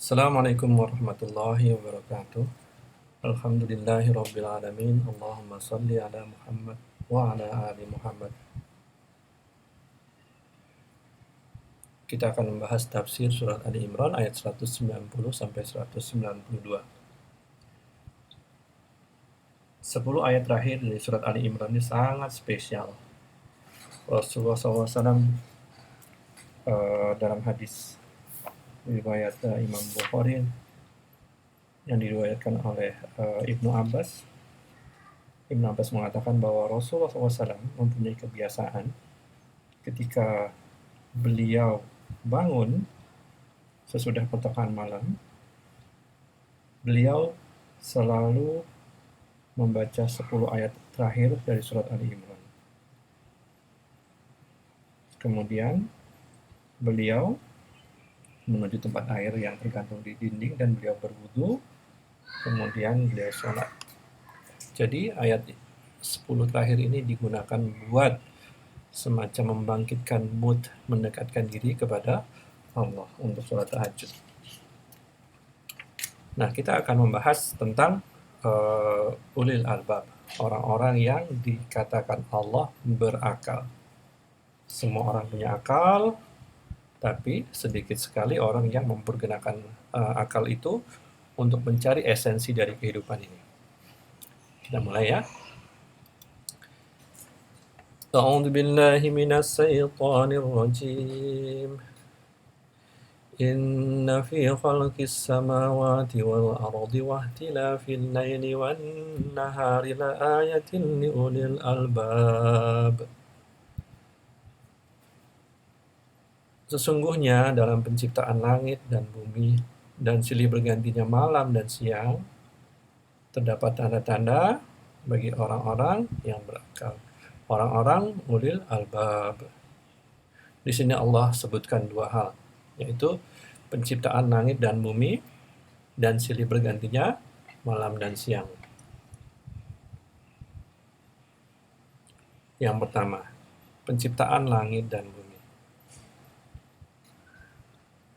Assalamualaikum warahmatullahi wabarakatuh. Alhamdulillahi rabbil alamin. Allahumma salli ala Muhammad wa ala ali Muhammad. Kita akan membahas tafsir surat Ali Imran ayat 190 sampai 192. 10 ayat terakhir dari surat Ali Imran ini sangat spesial. Rasulullah SAW dalam hadis riwayat Imam Bukhari yang diriwayatkan oleh Ibnu Abbas. Ibnu Abbas mengatakan bahwa Rasulullah SAW mempunyai kebiasaan ketika beliau bangun sesudah pertengahan malam, beliau selalu membaca 10 ayat terakhir dari surat Ali Imran. Kemudian beliau menuju tempat air yang tergantung di dinding dan beliau berwudu, kemudian beliau sholat. Jadi ayat 10 terakhir ini digunakan buat semacam membangkitkan mood, mendekatkan diri kepada Allah untuk sholat tahajud. Nah, kita akan membahas tentang ulil albab, orang-orang yang dikatakan Allah berakal. Semua orang punya akal, tapi sedikit sekali orang yang mempergunakan akal itu untuk mencari esensi dari kehidupan ini. Kita mulai ya. A'udzu billahi minas syaitonir rajim. Inna fi khalqis samawati wal ardi wa ihtilafil laili wan nahari la ayatin li ulil albab. Sesungguhnya dalam penciptaan langit dan bumi dan silih bergantinya malam dan siang terdapat tanda-tanda bagi orang-orang yang berakal. Orang-orang ulil albab. Di sini Allah sebutkan dua hal, yaitu penciptaan langit dan bumi dan silih bergantinya malam dan siang. Yang pertama, penciptaan langit dan bumi.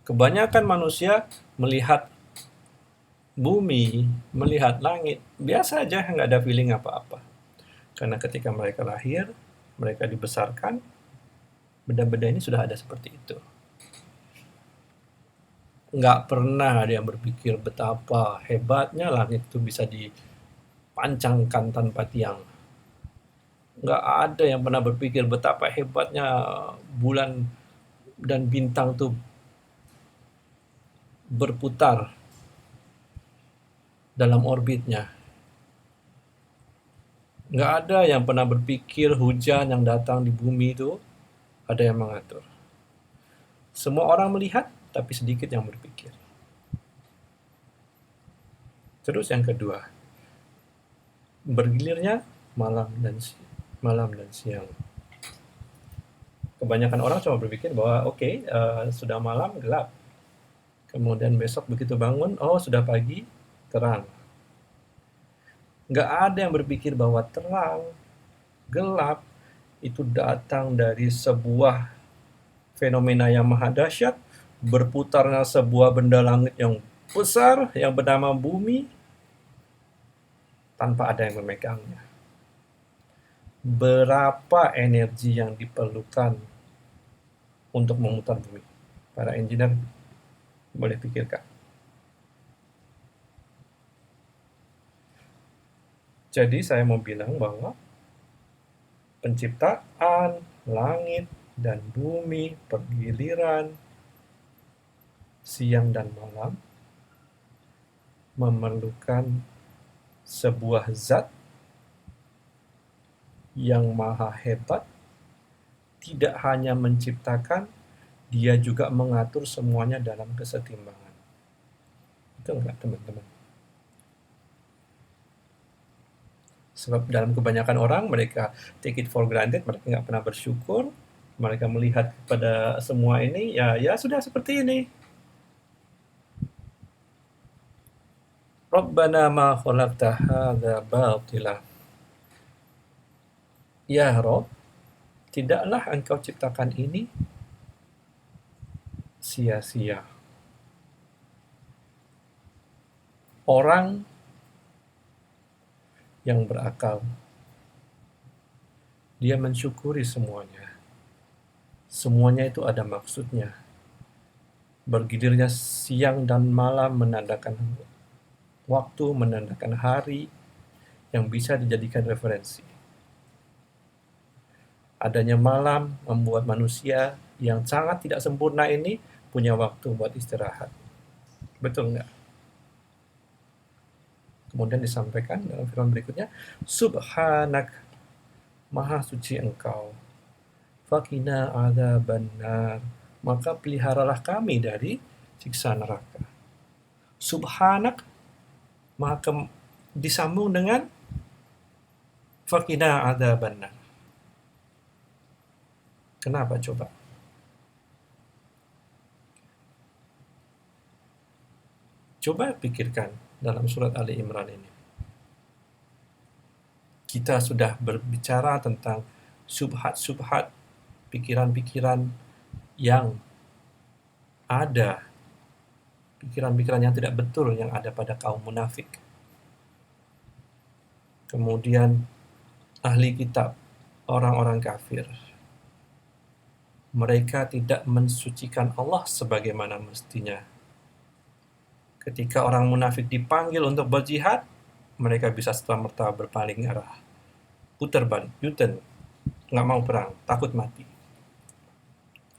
Kebanyakan manusia melihat bumi, melihat langit, biasa aja, nggak ada feeling apa-apa. Karena ketika mereka lahir, mereka dibesarkan, benda-benda ini sudah ada seperti itu. Nggak pernah ada yang berpikir betapa hebatnya langit itu bisa dipancangkan tanpa tiang. Nggak ada yang pernah berpikir betapa hebatnya bulan dan bintang itu berputar dalam orbitnya. Nggak ada yang pernah berpikir hujan yang datang di bumi itu ada yang mengatur. Semua orang melihat, tapi sedikit yang berpikir. Terus yang kedua, bergilirnya malam dan siang. Kebanyakan orang cuma berpikir bahwa sudah malam gelap. Kemudian besok begitu bangun, sudah pagi terang. Nggak ada yang berpikir bahwa terang, gelap itu datang dari sebuah fenomena yang maha dahsyat, berputarnya sebuah benda langit yang besar yang bernama bumi tanpa ada yang memegangnya. Berapa energi yang diperlukan untuk memutar bumi? Para engineer boleh pikirkan. Jadi saya mau bilang bahwa penciptaan langit dan bumi, pergiliran siang dan malam memerlukan sebuah zat yang maha hebat, tidak hanya menciptakan, dia juga mengatur semuanya dalam kesetimbangan. Itu enggak, teman-teman? Sebab dalam kebanyakan orang, mereka take it for granted, mereka nggak pernah bersyukur, mereka melihat pada semua ini, ya sudah seperti ini. Rabbana ma khalaqta hadza batila. Ya Rabb, tidaklah engkau ciptakan ini sia-sia. Orang yang berakal, dia mensyukuri semuanya. Semuanya itu ada maksudnya. Bergilirnya siang dan malam menandakan waktu, menandakan hari yang bisa dijadikan referensi. Adanya malam membuat manusia yang sangat tidak sempurna ini punya waktu buat istirahat. Betul nggak? Kemudian disampaikan dalam firman berikutnya, Subhanak, maha suci engkau. Fakina adzabannar, maka peliharalah kami dari siksa neraka. Subhanak, maka disambung dengan fakina adzabannar. Kenapa coba? Coba pikirkan dalam surat Ali Imran ini. Kita sudah berbicara tentang subhat-subhat, pikiran-pikiran yang ada, pikiran-pikiran yang tidak betul yang ada pada kaum munafik. Kemudian ahli kitab, orang-orang kafir. Mereka tidak mensucikan Allah sebagaimana mestinya. Ketika orang munafik dipanggil untuk berjihad, mereka bisa serta-merta berpaling arah, putar balik, U-turn, nggak mau perang, takut mati.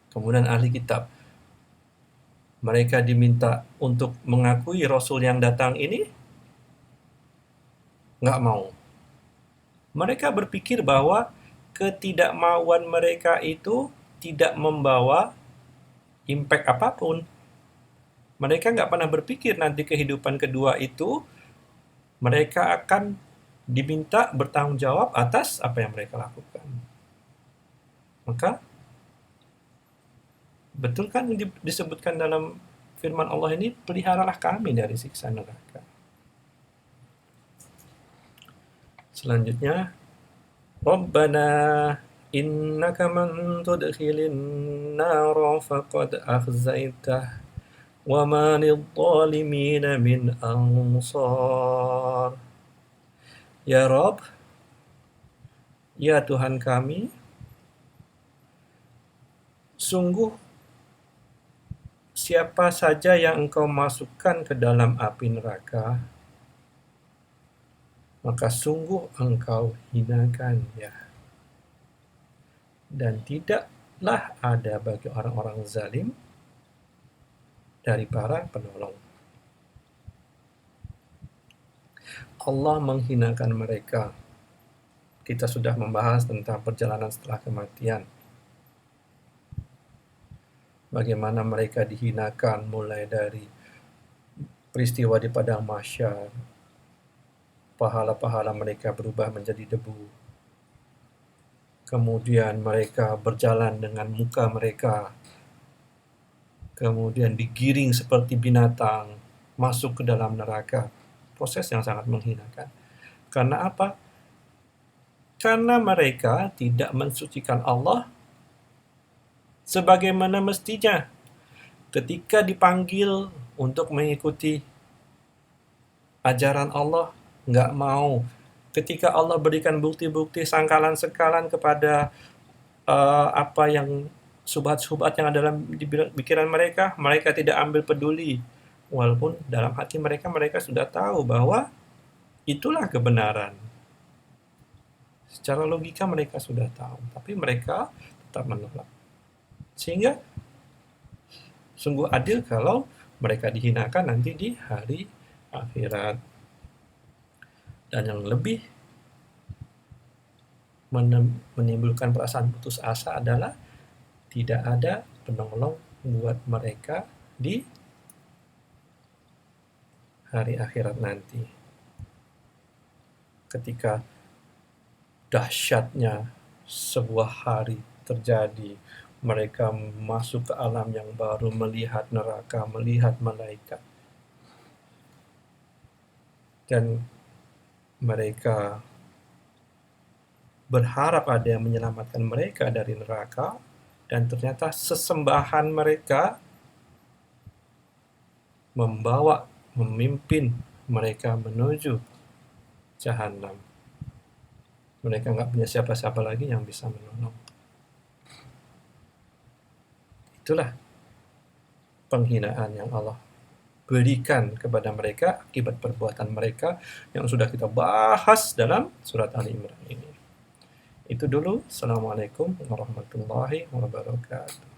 Kemudian ahli kitab, mereka diminta untuk mengakui Rasul yang datang ini, nggak mau. Mereka berpikir bahwa ketidakmauan mereka itu tidak membawa impact apapun. Mereka nggak pernah berpikir nanti kehidupan kedua itu mereka akan diminta bertanggung jawab atas apa yang mereka lakukan. Maka betul kan disebutkan dalam firman Allah ini, peliharalah kami dari siksa neraka. Selanjutnya, Rabbana innaka man tudkhilin nara faqad akhzaitah wa ma lidh-dhalimin min ansar. Ya Rabb, ya Tuhan kami, sungguh siapa saja yang Engkau masukkan ke dalam api neraka, maka sungguh Engkau hinakan ya. Dan tidaklah ada bagi orang-orang zalim dari para penolong. Allah menghinakan mereka. Kita sudah membahas tentang perjalanan setelah kematian. Bagaimana mereka dihinakan mulai dari peristiwa di padang mahsyar. Pahala-pahala mereka berubah menjadi debu. Kemudian mereka berjalan dengan muka mereka. Kemudian digiring seperti binatang masuk ke dalam neraka. Proses yang sangat menghinakan. Karena apa? Karena mereka tidak mensucikan Allah sebagaimana mestinya. Ketika dipanggil untuk mengikuti ajaran Allah, nggak mau. Ketika Allah berikan bukti-bukti sangkalan-sangkalan kepada apa yang subhat-subhat yang ada dalam pikiran mereka, mereka tidak ambil peduli. Walaupun dalam hati mereka sudah tahu bahwa itulah kebenaran. Secara logika mereka sudah tahu, tapi mereka tetap menolak. Sehingga sungguh adil kalau mereka dihinakan nanti di hari akhirat. Dan yang lebih menimbulkan perasaan putus asa adalah tidak ada penolong buat mereka di hari akhirat nanti. Ketika dahsyatnya sebuah hari terjadi, mereka masuk ke alam yang baru, melihat neraka, melihat malaikat. Dan mereka berharap ada yang menyelamatkan mereka dari neraka, dan ternyata sesembahan mereka membawa, memimpin mereka menuju Jahannam. Mereka nggak punya siapa-siapa lagi yang bisa menolong. Itulah penghinaan yang Allah berikan kepada mereka akibat perbuatan mereka yang sudah kita bahas dalam surat Ali Imran ini. Itu dulu. Assalamualaikum warahmatullahi wabarakatuh.